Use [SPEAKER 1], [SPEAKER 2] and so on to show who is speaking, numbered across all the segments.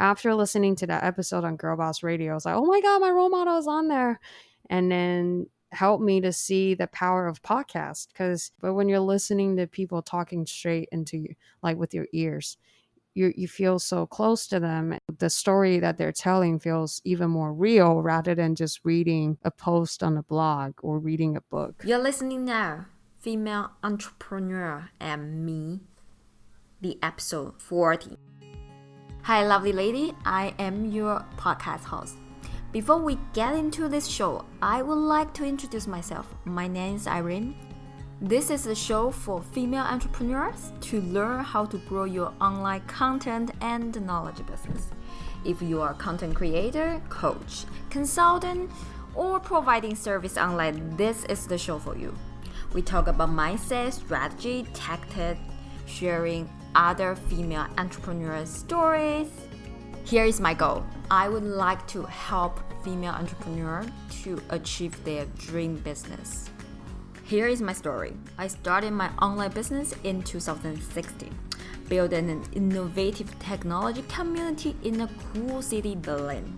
[SPEAKER 1] after listening to that episode on Girl Boss Radio, I was like, oh my God, my role model is on there. And then helped me to see the power of podcast. But when you're listening to people talking straight into you, like with your ears, you feel so close to them. The story that they're telling feels even more real rather than just reading a post on a blog or reading a book.
[SPEAKER 2] You're listening now, Female Entrepreneur and Me, the episode 40. Hi, lovely lady. I am your podcast host. Before we get into this show, I would like to introduce myself. My name is Irene. This is a show for female entrepreneurs to learn how to grow your online content and knowledge business. If you are a content creator, coach, consultant, or providing service online, this is the show for you. We talk about mindset, strategy, tactics, sharing other female entrepreneur stories. Here is my goal. I would like to help female entrepreneurs to achieve their dream business. Here is my story. I started my online business in 2016, building an innovative technology community in a cool city, Berlin.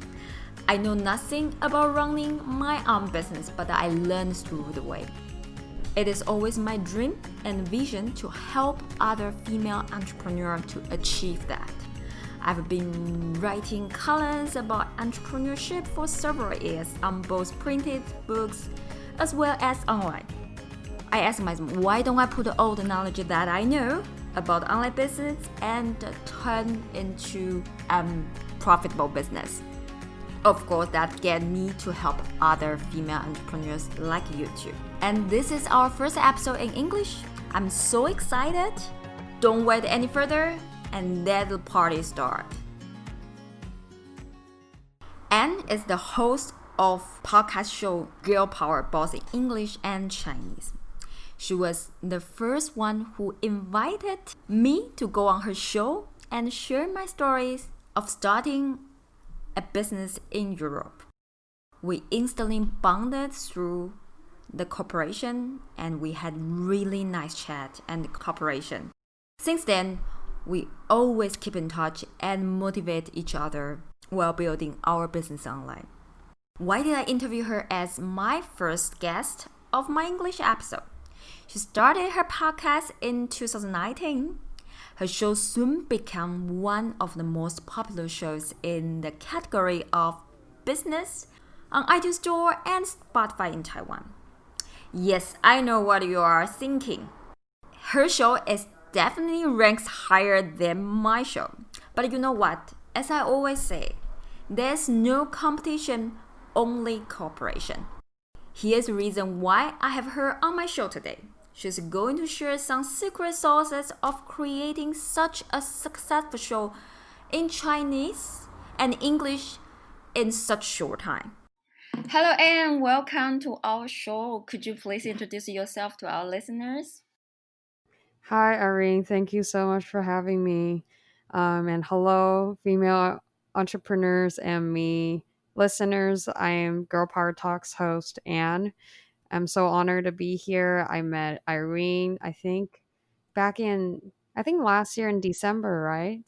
[SPEAKER 2] I know nothing about running my own business, but I learned through the way. It is always my dream and vision to help other female entrepreneurs to achieve that. I've been writing columns about entrepreneurship for several years on both printed books as well as online. I ask myself, why don't I put all the knowledge that I know about online business and turn into a profitable business? Of course, that get me to help other female entrepreneurs like you too. And this is our first episode in English. I'm so excited. Don't wait any further and let the party start. Anne is the host of podcast show GirlPower, both in English and Chinese. She was the first one who invited me to go on her show and share my stories of starting a business in Europe. We instantly bonded through the cooperation and we had really nice chat and cooperation. Since then, we always keep in touch and motivate each other while building our business online. Why did I interview her as my first guest of my English episode? She started her podcast in 2019. Her show soon became one of the most popular shows in the category of business on iTunes Store and Spotify in Taiwan. Yes, I know what you are thinking. Her show is definitely ranks higher than my show. But you know what? As I always say, there's no competition, only cooperation. Here's the reason why I have her on my show today. She's going to share some secret sources of creating such a successful show in Chinese and English in such short time. Hello, Anne. Welcome to our show. Could you please introduce yourself to our listeners?
[SPEAKER 1] Hi, Irene. Thank you so much for having me. And hello, female entrepreneurs and me listeners. I am Girl Power Talks host Anne. I'm so honored to be here. I met Irene, I think, last year in December, right?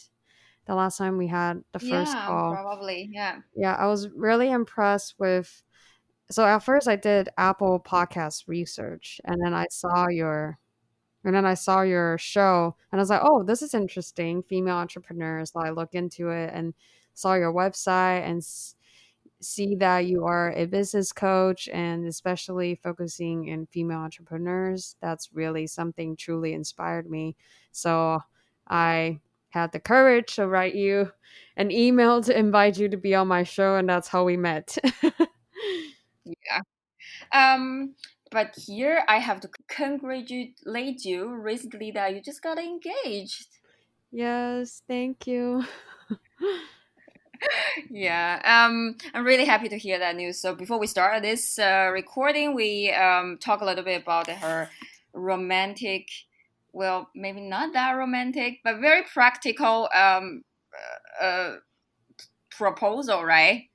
[SPEAKER 1] The last time we had the first
[SPEAKER 2] Yeah,
[SPEAKER 1] call.
[SPEAKER 2] probably. Yeah.
[SPEAKER 1] Yeah, I was really impressed with. So at first, I did Apple Podcast research, and then I saw your show, and I was like, "Oh, this is interesting, female entrepreneurs." So I looked into it and saw your website and see that you are a business coach and especially focusing in female entrepreneurs. That's really something truly inspired me. So I had the courage to write you an email to invite you to be on my show, and that's how we met.
[SPEAKER 2] Yeah. Um, but here I have to congratulate you recently that you just got engaged.
[SPEAKER 1] Yes, thank you.
[SPEAKER 2] Yeah, I'm really happy to hear that news. So before we start this recording, we talk a little bit about her romantic, well, maybe not that romantic, but very practical uh, proposal, right?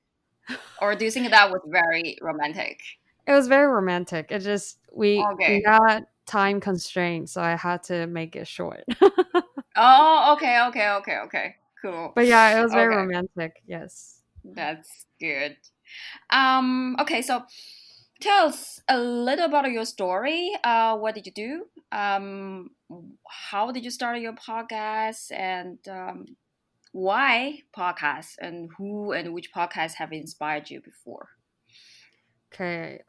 [SPEAKER 2] Or do you think that was very romantic?
[SPEAKER 1] It was very romantic. It just we
[SPEAKER 2] Okay.
[SPEAKER 1] got time constraints, so I had to make it short.
[SPEAKER 2] Oh, okay. Cool.
[SPEAKER 1] But yeah, it was very
[SPEAKER 2] Okay,
[SPEAKER 1] romantic. Yes.
[SPEAKER 2] that's good. Okay, so tell us a little about your story. What did you do? How did you start your podcast, and why podcast, and who and which podcasts have inspired you before?
[SPEAKER 1] Okay.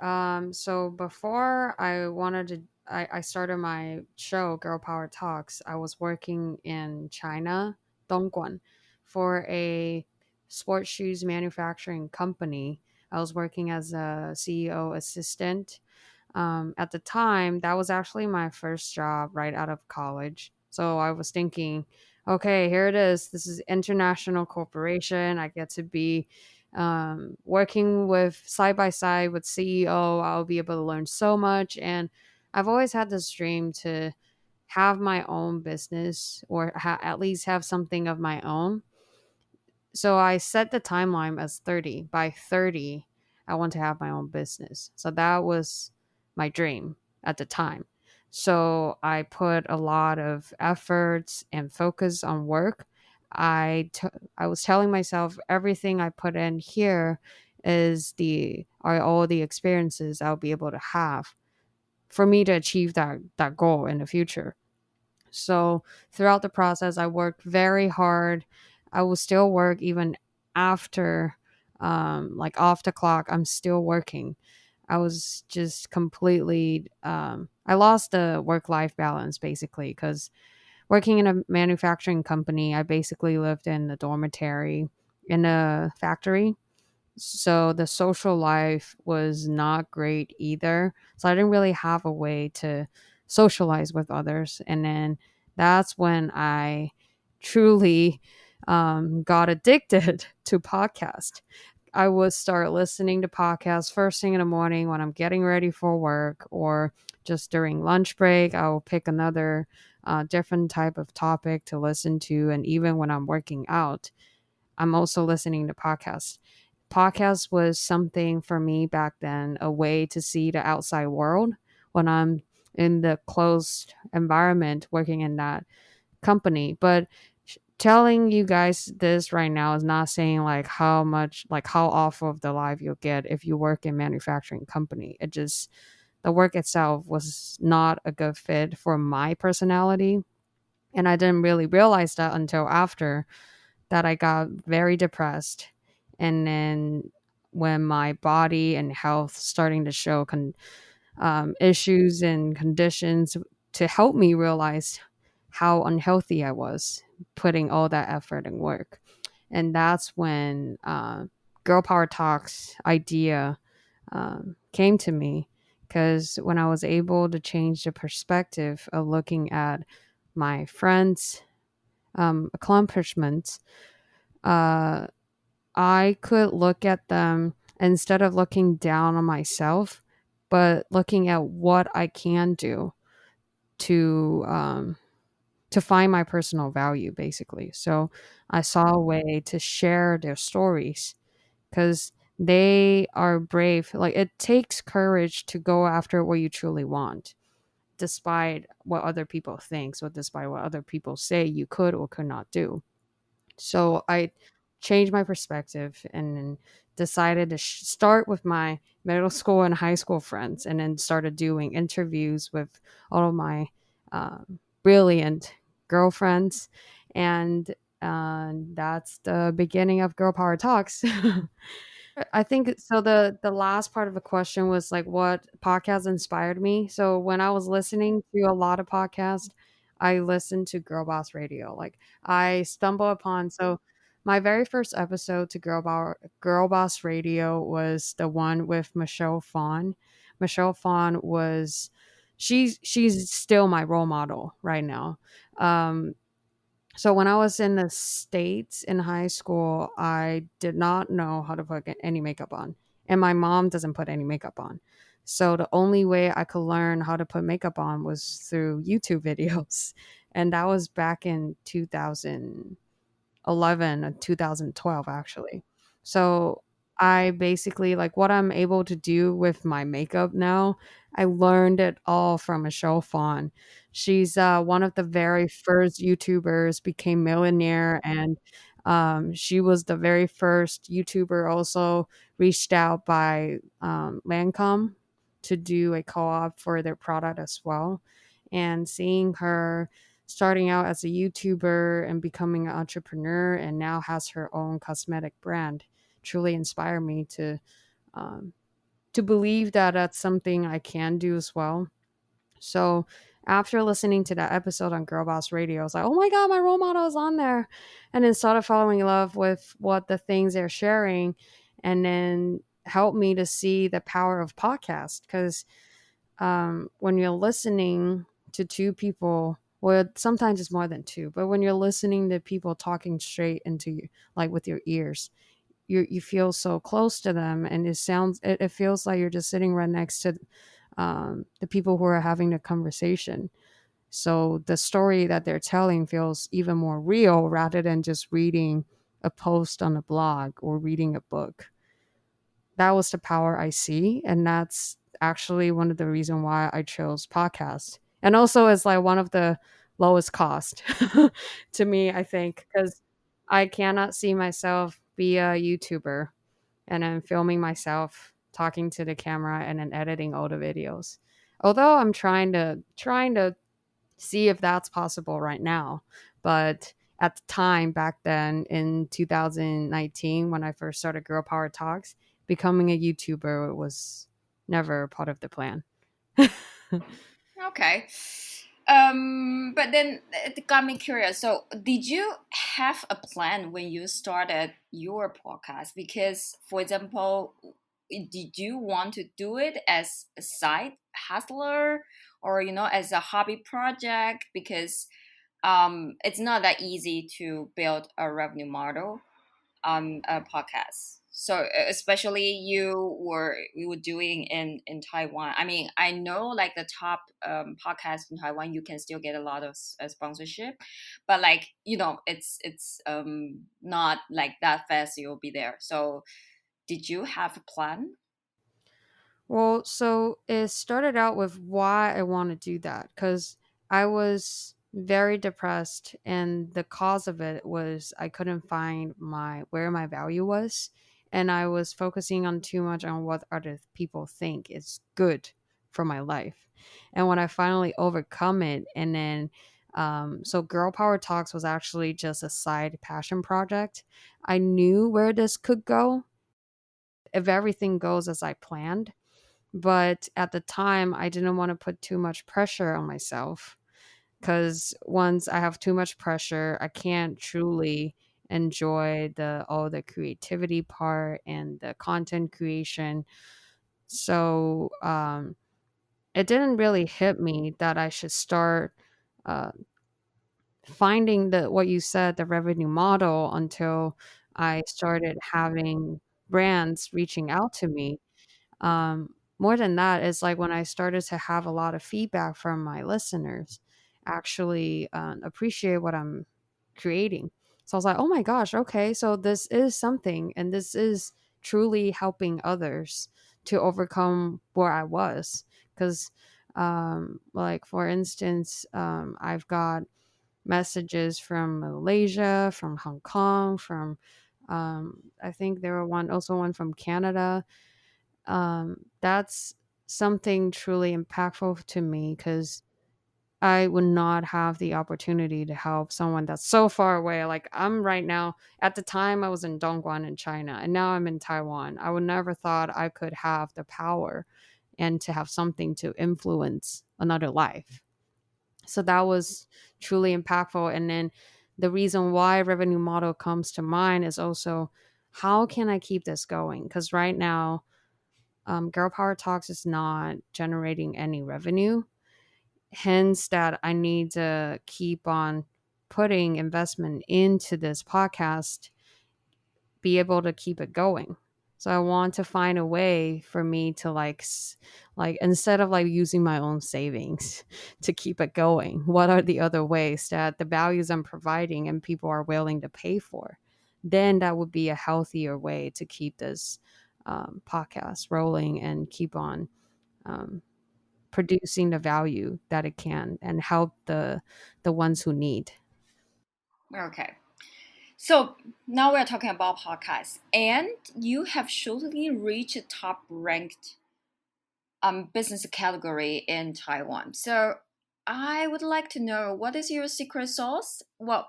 [SPEAKER 1] So before I started my show, Girl Power Talks, I was working in China, Dongguan, for a sports shoes manufacturing company. I was working as a CEO assistant. At the time, that was actually my first job right out of college. So I was thinking, okay, here it is. This is international corporation. I get to be working with side by side with CEO. I'll be able to learn so much. And I've always had this dream to have my own business or at least have something of my own. So I set the timeline as 30. By 30, I want to have my own business. So that was my dream at the time. So I put a lot of efforts and focus on work. I was telling myself everything I put in here are all the experiences I'll be able to have for me to achieve that goal in the future. So throughout the process, I worked very hard. I will still work even after, like off the clock. I'm still working. I was just completely, I lost the work life balance basically because working in a manufacturing company, I basically lived in the dormitory in a factory. So the social life was not great either. So I didn't really have a way to socialize with others. And then that's when I truly got addicted to podcast. I would start listening to podcasts first thing in the morning when I'm getting ready for work, or just during lunch break. I will pick another different type of topic to listen to. And even when I'm working out, I'm also listening to podcasts. Podcast was something for me back then, a way to see the outside world when I'm in the closed environment working in that company. But telling you guys this right now is not saying like how much, like how awful of the life you'll get if you work in manufacturing company. It just, the work itself was not a good fit for my personality. And I didn't really realize that until after that I got very depressed. And then when my body and health starting to show issues and conditions to help me realize how unhealthy I was putting all that effort and work. And that's when Girl Power Talks idea came to me, because when I was able to change the perspective of looking at my friends' accomplishments, uh, I could look at them instead of looking down on myself, but looking at what I can do to find my personal value, basically. So I saw a way to share their stories because they are brave. Like, it takes courage to go after what you truly want, despite what other people think, so despite what other people say you could or could not do. So I changed my perspective and then decided to start with my middle school and high school friends, and then started doing interviews with all of my brilliant girlfriends. And that's the beginning of Girl Power Talks. I think so. The last part of the question was like what podcast inspired me. So when I was listening to a lot of podcasts, I listened to Girl Boss Radio. Like, I stumbled upon, so my very first episode to Girl Boss Radio was the one with Michelle Phan. Michelle Phan was, she's still my role model right now. Um, so when I was in the States in high school, I did not know how to put any makeup on. And my mom doesn't put any makeup on. So the only way I could learn how to put makeup on was through YouTube videos. And that was back in 2011 or 2012, actually. So I basically like what I'm able to do with my makeup now. I learned it all from Michelle Phan. She's one of the very first YouTubers, became millionaire, and she was the very first YouTuber also reached out by Lancome to do a co-op for their product as well. And seeing her starting out as a YouTuber and becoming an entrepreneur and now has her own cosmetic brand truly inspire me um, to believe that that's something I can do as well. So after listening to that episode on Girl Boss Radio, I was like, oh my God, my role model is on there. And then started falling in love with what the things they're sharing, and then helped me to see the power of podcast. Because when you're listening to two people, well, sometimes it's more than two, but when you're listening to people talking straight into you, like with your ears, you feel so close to them, and it feels like you're just sitting right next to the people who are having the conversation. So the story that they're telling feels even more real rather than just reading a post on a blog or reading a book. That was the power I see, and that's actually one of the reasons why I chose podcast. And also it's like one of the lowest cost to me, I think, because I cannot see myself be a YouTuber and then filming myself talking to the camera and then editing all the videos. Although I'm trying to see if that's possible right now, but at the time back then in 2019 when I first started Girl Power Talks, becoming a YouTuber was never part of the plan.
[SPEAKER 2] Okay. But then it got me curious. So, did you have a plan when you started your podcast? Because, for example, did you want to do it as a side hustler or, as a hobby project? Because it's not that easy to build a revenue model on a podcast. So especially you were doing in Taiwan. I mean, I know like the top podcasts in Taiwan, you can still get a lot of sponsorship, but like it's not like that fast. You'll be there. So did you have a plan?
[SPEAKER 1] Well, so it started out with why I want to do that, because I was very depressed, and the cause of it was I couldn't find my where my value was, and I was focusing on too much on what other people think is good for my life. And when I finally overcome it, and then so Girl Power Talks was actually just a side passion project. I knew where this could go if everything goes as I planned, but at the time, I didn't want to put too much pressure on myself, because once I have too much pressure, I can't truly enjoy the creativity part and the content creation. So it didn't really hit me that I should start uh, finding the what you said, the revenue model, until I started having brands reaching out to me. More than that, it's like when I started to have a lot of feedback from my listeners, actually appreciate what I'm creating. So I was like, oh my gosh, okay, so this is something, and this is truly helping others to overcome where I was. Because, like for instance, I've got messages from Malaysia, from Hong Kong, from I think there were one from Canada. That's something truly impactful to me, because I would not have the opportunity to help someone that's so far away. Like I'm right now, at the time I was in Dongguan in China, and now I'm in Taiwan. I would never thought I could have the power and to have something to influence another life. So that was truly impactful. And then the reason why revenue model comes to mind is also, how can I keep this going? Because right now, Girl Power Talks is not generating any revenue. Hence, that I need to keep on putting investment into this podcast, be able to keep it going. So I want to find a way for me to like instead of like using my own savings to keep it going, what are the other ways that the values I'm providing and people are willing to pay for? then that would be a healthier way to keep this podcast rolling and keep on um, producing the value that it can and help the ones who need.
[SPEAKER 2] Okay. So now we're talking about podcasts, and you have shortly reached a top ranked business category in Taiwan. So I would like to know, what is your secret sauce? Well,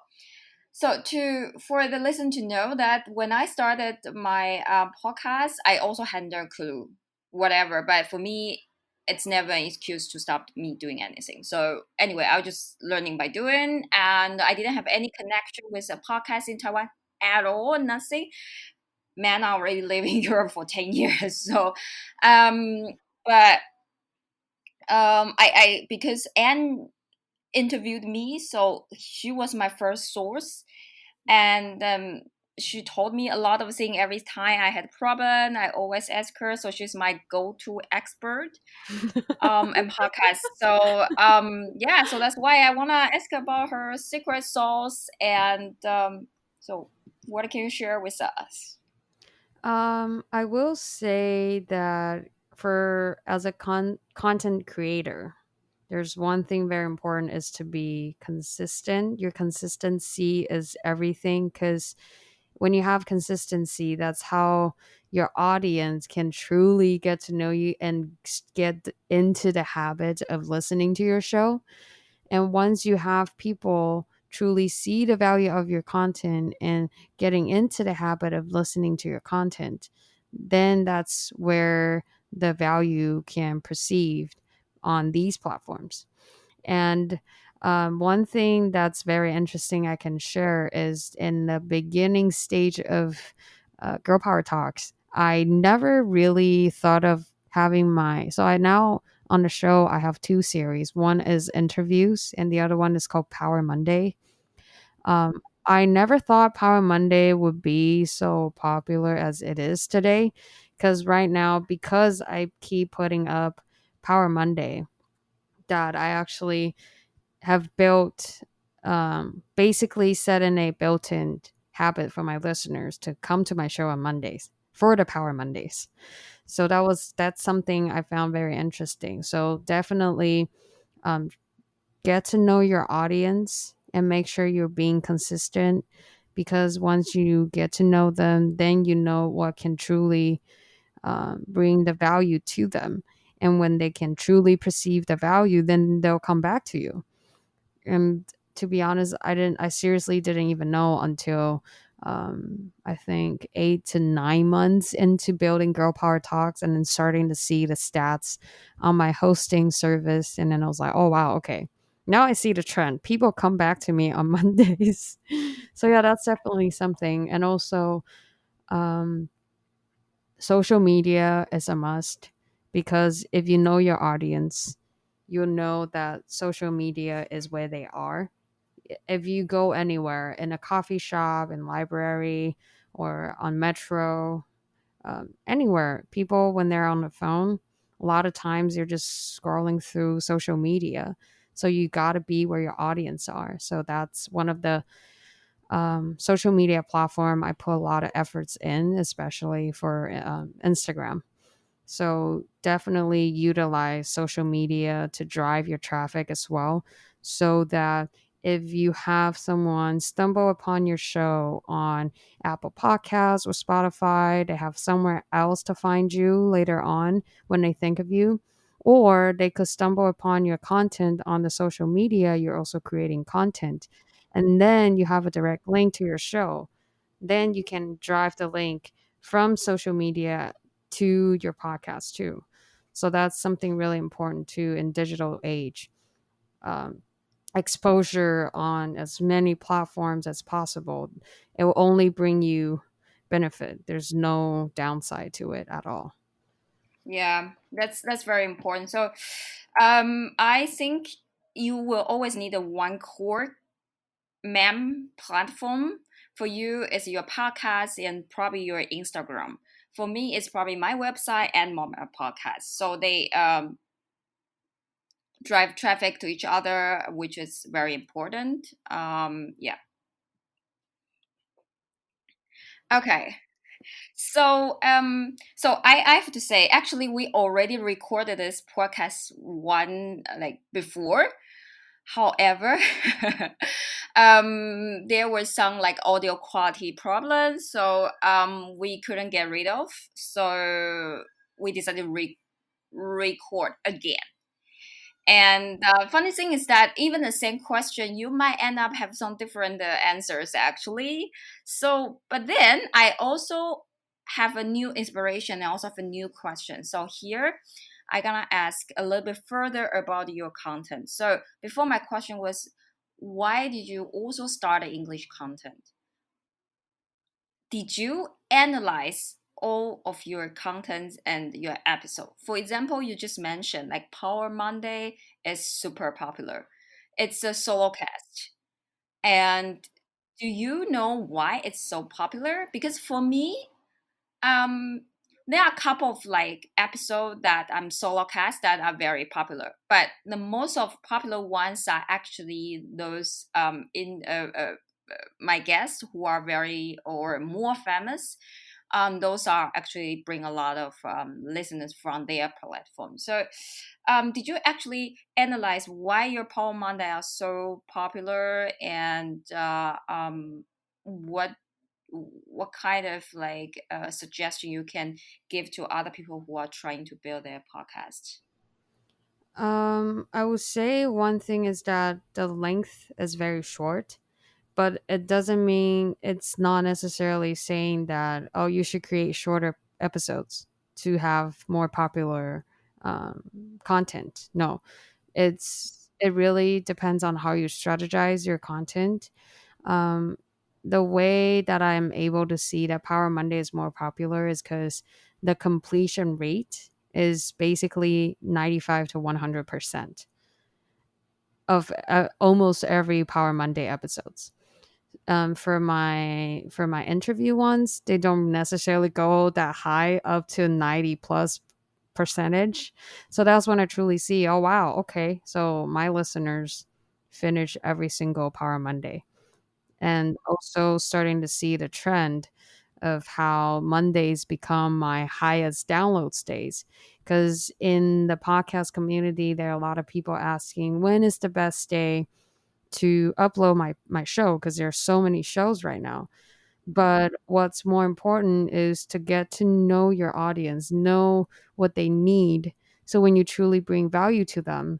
[SPEAKER 2] so to for the listener to know that when I started my podcast, I also had no clue whatever. But for me, it's never an excuse to stop me doing anything. So anyway, I was just learning by doing, and I didn't have any connection with a podcast in Taiwan at all. Nothing. Man, I already live in Europe for 10 years. So, um, but I because Anne interviewed me, so she was my first source, and she told me a lot of things every time I had a problem. I always ask her, so she's my go-to expert and podcast. So yeah, so that's why I wanna ask about her secret sauce, and so what can you share with us?
[SPEAKER 1] I will say that for as a content creator, there's one thing very important is to be consistent. Your consistency is everything because when you have consistency, that's how your audience can truly get to know you and get into the habit of listening to your show. And once you have people truly see the value of your content and getting into the habit of listening to your content, then that's where the value can perceive on these platforms. And one thing that's very interesting I can share is in the beginning stage of Girl Power Talks, I never really thought of having so I now on the show, I have two series. One is interviews, and the other one is called Power Monday. I never thought Power Monday would be so popular as it is today, because right now, because I keep putting up Power Monday, that I actually have built, basically set in a built-in habit for my listeners to come to my show on Mondays for the Power Mondays. So that's something I found very interesting. So definitely um, get to know your audience and make sure you're being consistent, because once you get to know them, then you know what can truly bring the value to them. And when they can truly perceive the value, then they'll come back to you. And to be honest, I seriously didn't even know until I think 8 to 9 months into building Girl Power Talks and then starting to see the stats on my hosting service. And then I was like, oh wow, okay, now I see the trend, people come back to me on Mondays. So yeah, that's definitely something. And also um social media is a must, because if you know your audience, you'll know that social media is where they are. If you go anywhere in a coffee shop, in library, or on metro, anywhere, people when they're on the phone, a lot of times they're just scrolling through social media. So you got to be where your audience are. So that's one of the social media platform I put a lot of efforts in, especially for Instagram. So definitely utilize social media to drive your traffic as well, so that if you have someone stumble upon your show on Apple Podcasts or Spotify, they have somewhere else to find you later on when they think of you. Or they could stumble upon your content on the social media. You're also creating content. And then you have a direct link to your show. Then you can drive the link from social media to your podcast too. So that's something really important too in digital age. Um, Exposure on as many platforms as possible. It will only bring you benefit. There's no downside to it at all.
[SPEAKER 2] Yeah, that's very important. So I think you will always need a one core main platform. For you is your podcast and probably your Instagram. For me, it's probably my website and my podcast. So they drive traffic to each other, which is very important. Yeah. Okay. So I have to say, actually, we already recorded this podcast one like before. However, there were some like audio quality problems, so we couldn't get rid of. So we decided to record again. And the funny thing is that even the same question, you might end up have some different answers actually. So, but then I also have a new inspiration and also have a new question. So here, I'm gonna ask a little bit further about your content. So before my question was, why did you also start English content? Did you analyze all of your content and your episode? For example, you just mentioned like Power Monday is super popular. It's a solo cast. And do you know why it's so popular? Because for me, um, there are a couple of like episodes that I'm solo cast that are very popular, but the most of popular ones are actually those in my guests who are very or more famous. Those are actually bring a lot of listeners from their platform. So, did you actually analyze why your Power Monday are so popular and what kind of like suggestion you can give to other people who are trying to build their podcast?
[SPEAKER 1] I would say one thing is that the length is very short, but it doesn't mean it's not necessarily saying that, oh, you should create shorter episodes to have more popular content. No, it really depends on how you strategize your content. Um, the way that I'm able to see that Power Monday is more popular is because the completion rate is basically 95 to 100% of almost every Power Monday episodes. For my interview ones, they don't necessarily go that high up to 90 plus percentage. So that's when I truly see, oh wow, okay, so my listeners finish every single Power Monday. And also starting to see the trend of how Mondays become my highest downloads days. Because in the podcast community, there are a lot of people asking, when is the best day to upload my show? Because there are so many shows right now. But what's more important is to get to know your audience, know what they need. So when you truly bring value to them,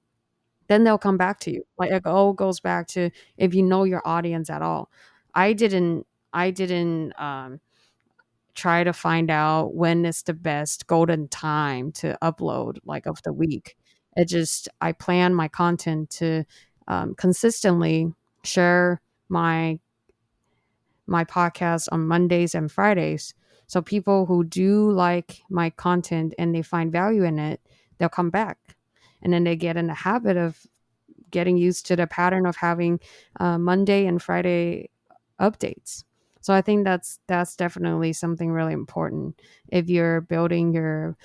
[SPEAKER 1] then they'll come back to you. Like it all goes back to if you know your audience at all. I didn't try to find out when is the best golden time to upload like of the week. It just I plan my content to consistently share my podcast on Mondays and Fridays. So people who do like my content and they find value in it, they'll come back. And then they get in the habit of getting used to the pattern of having Monday and Friday updates. So I think that's definitely something really important. If you're building your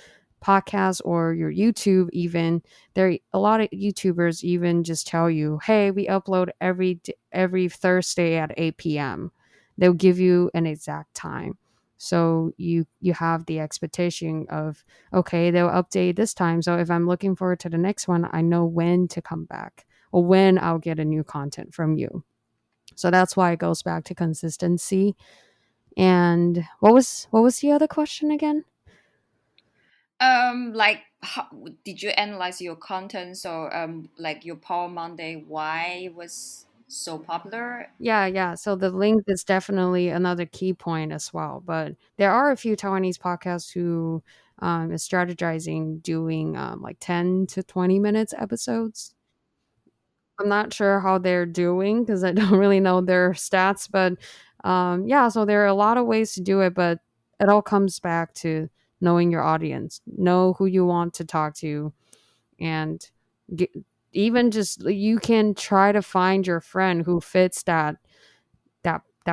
[SPEAKER 1] podcast or your YouTube, even there, a lot of YouTubers even just tell you, "Hey, we upload every Thursday at 8 p.m." They'll give you an exact time, so you have the expectation of, okay, they'll update this time. So if I'm looking forward to the next one, I know when to come back or when I'll get a new content from you. So that's why it goes back to consistency. And what was the other question again?
[SPEAKER 2] Like, how, did you analyze your content? So, like your Power Monday, why it was so popular?
[SPEAKER 1] Yeah. So the length is definitely another key point as well. But there are a few Taiwanese podcasts who is strategizing doing like 10 to 20 minutes episodes. I'm not sure how they're doing because I don't really know their stats, but yeah, so there are a lot of ways to do it, but it all comes back to knowing your audience, know who you want to talk to, and get, even just you can try to find your friend who fits that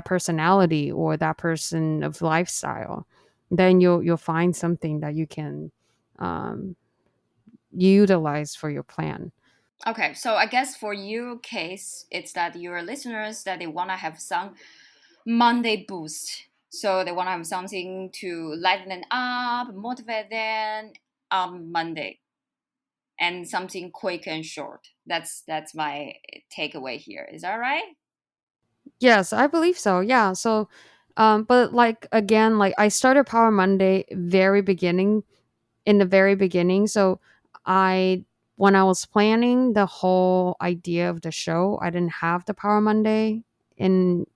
[SPEAKER 1] personality or that person of lifestyle. Then you'll find something that you can um, utilize for your plan.
[SPEAKER 2] Okay, so I guess for your case, it's that your listeners that they wanna have some Monday boost. So they want to have something to lighten them up, motivate them on Monday, and something quick and short. That's my takeaway here. Is that right?
[SPEAKER 1] Yes, I believe so. Yeah. So, but like again, like I started Power Monday very beginning in the very beginning. So I when I was planning the whole idea of the show, I didn't have the Power Monday in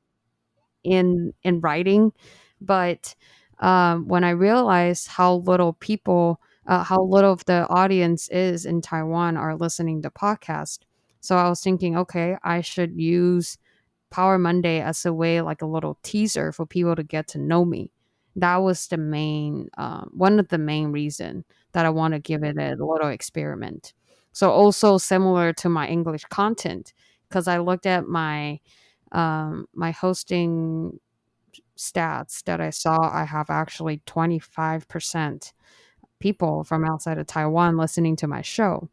[SPEAKER 1] in writing, but when I realized how little people, how little of the audience is in Taiwan are listening to podcasts, so I was thinking, okay, I should use Power Monday as a way, like a little teaser for people to get to know me. That was the main, one of the main reason that I want to give it a little experiment. So also similar to my English content, because I looked at my hosting stats that I saw, I have actually 25% people from outside of Taiwan listening to my show.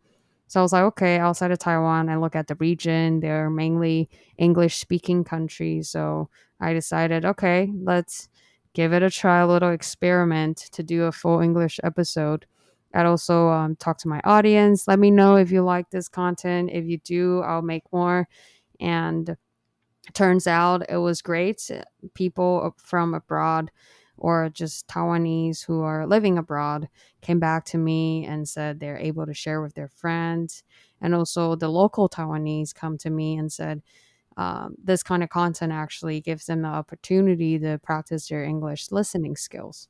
[SPEAKER 1] So I was like, okay, outside of Taiwan, I look at the region, they're mainly English speaking countries. So I decided, okay, let's give it a try, a little experiment to do a full English episode. I'd also talk to my audience. Let me know if you like this content. If you do, I'll make more. And turns out it was great. People from abroad or just Taiwanese who are living abroad came back to me and said they're able to share with their friends. And also, the local Taiwanese come to me and said this kind of content actually gives them the opportunity to practice their English listening skills.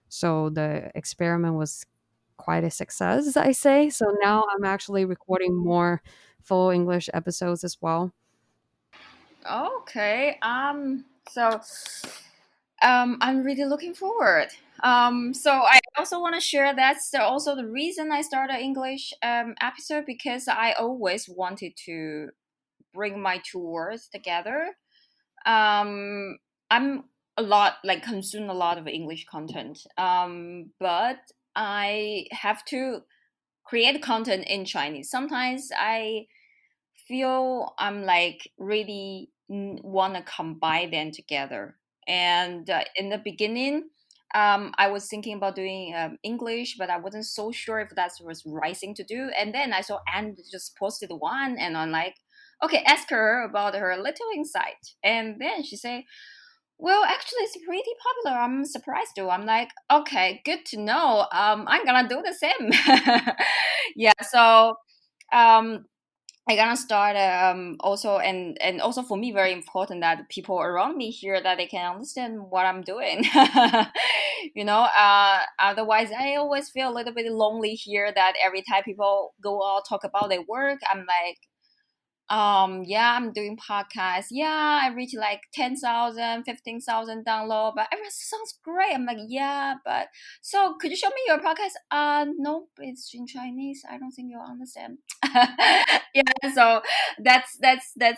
[SPEAKER 1] So the experiment was quite a success, I say. So now I'm actually recording more full English episodes as well.
[SPEAKER 2] Okay. So I'm really looking forward. So I also want to share that's also the reason I started English episode, because I always wanted to bring my two words together. Um, I'm a lot like consume a lot of English content. But I have to create content in Chinese. Sometimes I feel I'm like really want to combine them together. And in the beginning, I was thinking about doing English, but I wasn't so sure if that was the right thing to do. And then I saw Anne just posted one, and I'm like, okay, ask her about her little insight. And then she said, well, actually, it's pretty popular. I'm surprised too. I'm like, okay, good to know. I'm gonna do the same. Yeah. So um, I gonna start also, and also for me very important that people around me hear that they can understand what I'm doing. Otherwise I always feel a little bit lonely here, that every time people go out talk about their work, I'm like, yeah, I'm doing podcasts. Yeah, I reach like 10,000, 15,000 download, but everyone sounds great. I'm like, yeah, but so could you show me your podcast? No, it's in Chinese. I don't think you'll understand. Yeah, so that's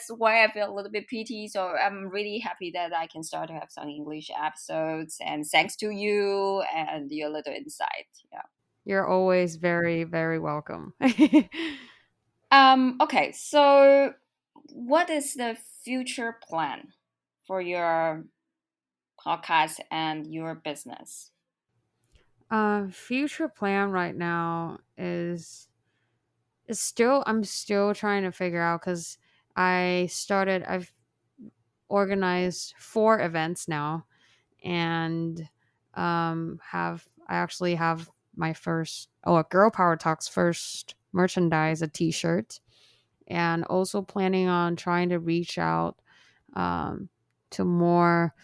[SPEAKER 2] why I feel a little bit pity. So I'm really happy that I can start to have some English episodes, and thanks to you and your little insight. Yeah.
[SPEAKER 1] You're always very, very welcome.
[SPEAKER 2] Okay, so what is the future plan for your podcast and your business?
[SPEAKER 1] Future plan right now is still I'm still trying to figure out because I've organized 4 events now, and have I actually have my first a Girl Power Talks first merchandise, a T-shirt, and also planning on trying to reach out um, to more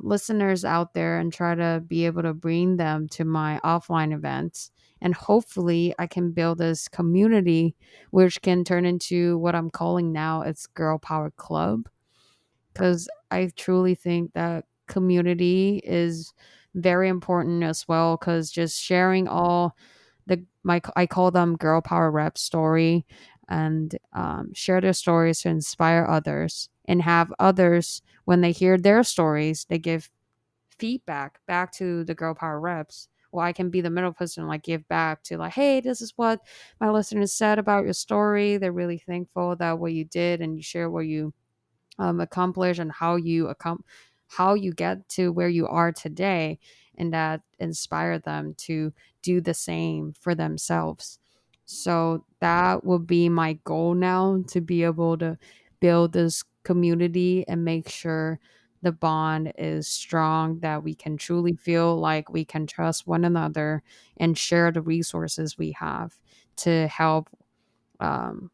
[SPEAKER 1] listeners out there and try to be able to bring them to my offline events. And hopefully, I can build this community, which can turn into what I'm calling now it's Girl Power Club, because I truly think that community is very important as well. Because just sharing all I call them Girl Power Rep story, and share their stories to inspire others, and have others when they hear their stories, they give feedback back to the Girl Power Reps. Well, I can be the middle person, like give back to like, hey, this is what my listeners said about your story. They're really thankful that what you did, and you share what you accomplish and how you how you get to where you are today, and that inspire them to do the same for themselves. So that would be my goal now, to be able to build this community and make sure the bond is strong, that we can truly feel like we can trust one another and share the resources we have to help um,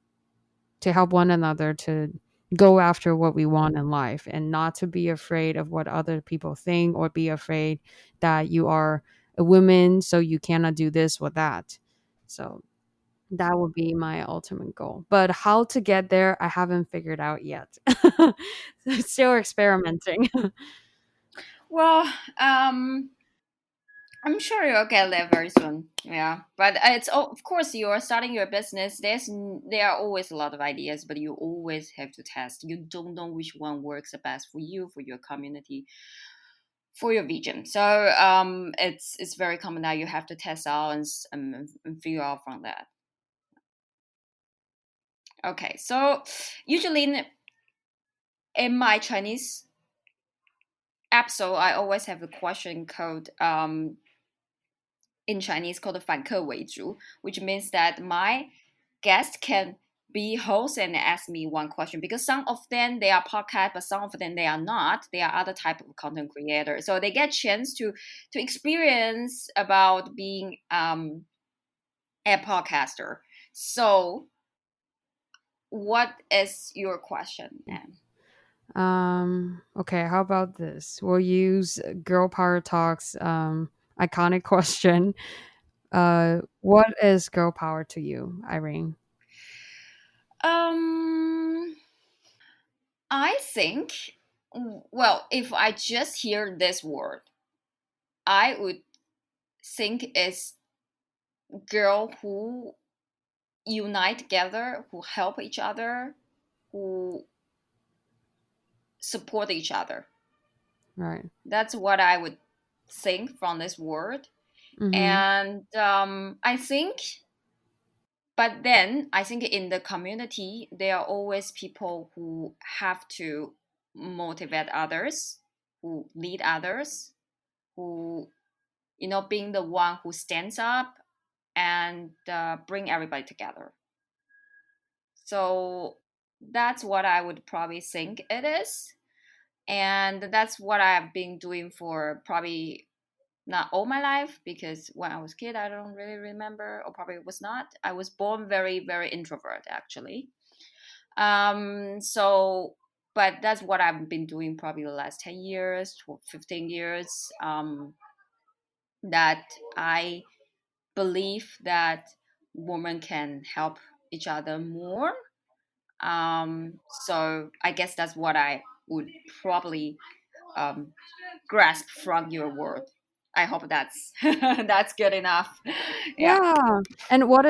[SPEAKER 1] one another to go after what we want in life, and not to be afraid of what other people think, or be afraid that you are a woman so you cannot do this or that. So that would be my ultimate goal. But how to get there, I haven't figured out yet. Still experimenting.
[SPEAKER 2] Well, I'm sure you'll get there very soon. Yeah, but it's of course you are starting your business. There are always a lot of ideas, but you always have to test. You don't know which one works the best for you, for your community, for your vision. So it's very common that you have to test out and figure out from that. Okay, so usually in my Chinese episode, I always have a question called in Chinese called 反客为主, which means that my guest can be host and ask me one question, because some of them they are podcast, but some of them they are not. They are other type of content creator, so they get chance to experience about being a podcaster. So, what is your question, Anne?
[SPEAKER 1] Okay, how about this? We'll use Girl Power Talks iconic question. What is girl power to you, Irene?
[SPEAKER 2] Um, I think, well, if I just hear this word, I would think it's girl who unite together, who help each other, who support each other.
[SPEAKER 1] Right.
[SPEAKER 2] That's what I would think from this word.
[SPEAKER 1] Mm-hmm.
[SPEAKER 2] And I think, but then I think in the community, there are always people who have to motivate others, who lead others, who, being the one who stands up and bring everybody together. So that's what I would probably think it is. And that's what I've been doing for probably not all my life, because when I was a kid, I don't really remember, or probably was not. I was born very, very introvert, actually. So, but that's what I've been doing probably the last 10 years, 15 years, that I believe that women can help each other more. So I guess that's what I would probably um, grasp from your word. I hope that's that's good enough. Yeah,
[SPEAKER 1] Yeah. And what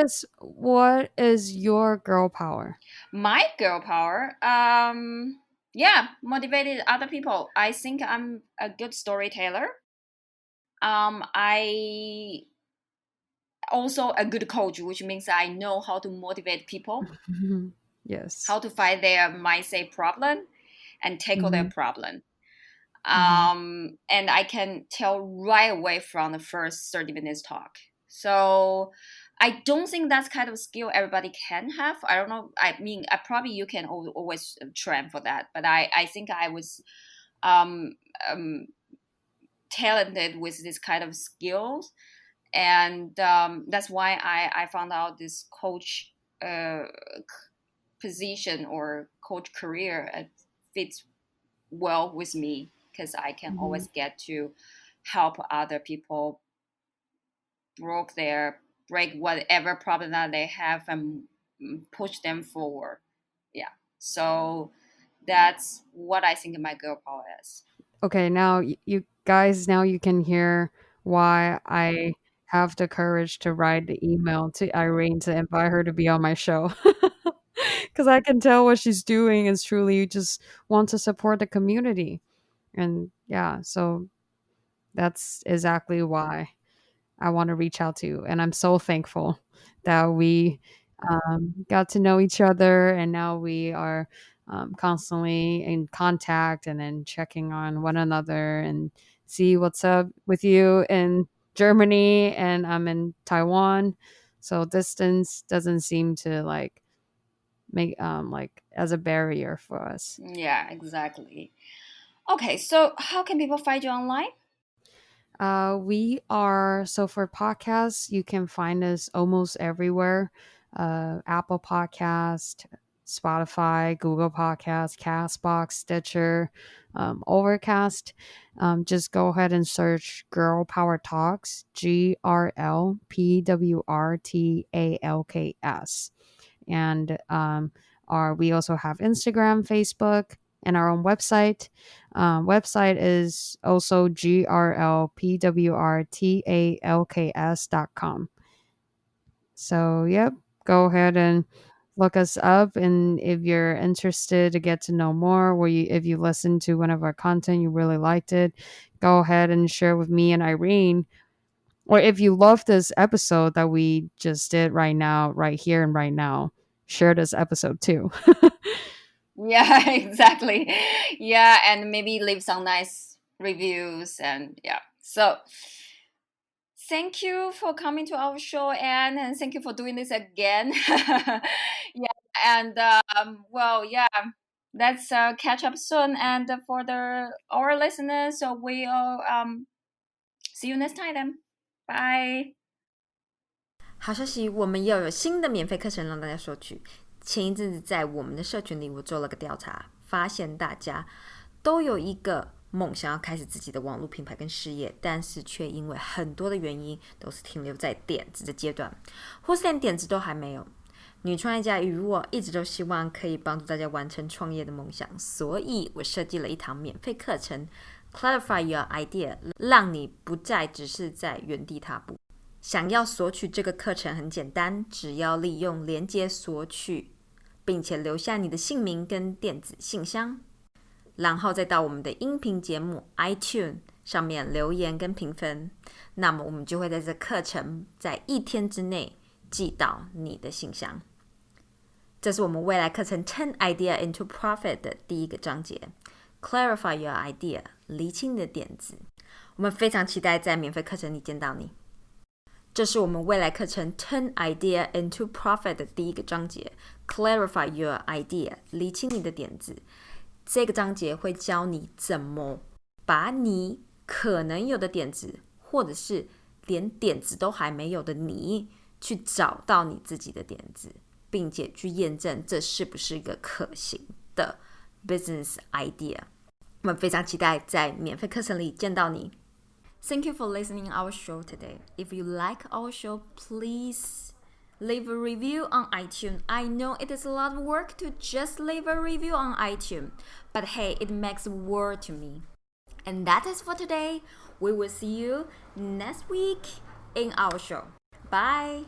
[SPEAKER 1] is your girl power?
[SPEAKER 2] my girl power. Yeah, motivated other people. I think I'm a good storyteller. I also a good coach, which means I know how to motivate people,
[SPEAKER 1] Yes.
[SPEAKER 2] how to find their mindset problem, and tackle their
[SPEAKER 1] Mm-hmm.
[SPEAKER 2] problem.
[SPEAKER 1] Mm-hmm.
[SPEAKER 2] And I can tell right away from the first 30 minutes talk. So I don't think that's kind of skill everybody can have. I don't know. I mean, I probably you can always train for that, but I think I was um, um, talented with this kind of skills, and that's why I found out this coach position or coach career fits well with me, because I can
[SPEAKER 1] Mm-hmm.
[SPEAKER 2] always get to help other people break whatever problem that they have and push them forward. Yeah. So that's what I think my girl power is.
[SPEAKER 1] Okay, now you guys, now you can hear why I have the courage to write the email to Irene to invite her to be on my show. Because I can tell what she's doing is truly just want to support the community. And yeah, so that's exactly why I want to reach out to you. And I'm so thankful that we got to know each other, and now we are constantly in contact and then checking on one another and see what's up with you in Germany and I'm in Taiwan. So distance doesn't seem to like make like as a barrier for us.
[SPEAKER 2] Yeah, exactly. Okay, so how can people find you online?
[SPEAKER 1] We are so for podcasts, you can find us almost everywhere. Apple Podcast, Spotify, Google Podcast, Castbox, Stitcher, Overcast. Just go ahead and search Girl Power Talks, GRLPWRTALKS. And we also have Instagram, Facebook, and our own website. Website is also grlpwrtalks.com. So, yep, go ahead and look us up. And if you're interested to get to know more, or if you listened to one of our content, you really liked it, go ahead and share with me and Irene. Or if you love this episode that we just did right now, right here and right now, share this episode too.
[SPEAKER 2] Yeah, exactly. Yeah, and maybe leave some nice reviews and yeah. So thank you for coming to our show, Anne, and thank you for doing this again. Yeah, and well, yeah, let's catch up soon. And for our listeners, so we'll see you next time then. Bye. 好消息，我们又有新的免费课程让大家索取。前一阵子在我们的社群里，我做了个调查，发现大家都有一个梦想要开始自己的网络品牌跟事业，但是却因为很多的原因都是停留在点子的阶段，或是连点子都还没有。女创业家与我一直都希望可以帮助大家完成创业的梦想，所以我设计了一堂免费课程 Clarify Your Idea， 让你不再只是在原地踏步。想要索取这个课程很简单，只要利用连结索取，并且留下你的姓名跟电子信箱，然后再到我们的音频节目 iTunes 上面留言跟评分，那么我们就会在这课程在1天之内寄到你的信箱。这是我们未来课程 Turn Idea into Profit 的第一个章节 Clarify Your Idea， 厘清你的点子。我们非常期待在免费课程里见到你。这是我们未来课程 Turn Idea into Profit 的第一个章节 Clarify Your Idea， 厘清你的点子。这个章节会教你怎么把你可能有的点子，或者是连点子都还没有的你，去找到你自己的点子，并且去验证这是不是一个可行的 business idea。我们非常期待在免费课程里见到你。Thank you for listening our show today. If you like our show, please leave a review on iTunes. I know it is a lot of work to just leave a review on iTunes, but hey, it makes a world to me. And that is for today. We will see you next week in our show. Bye.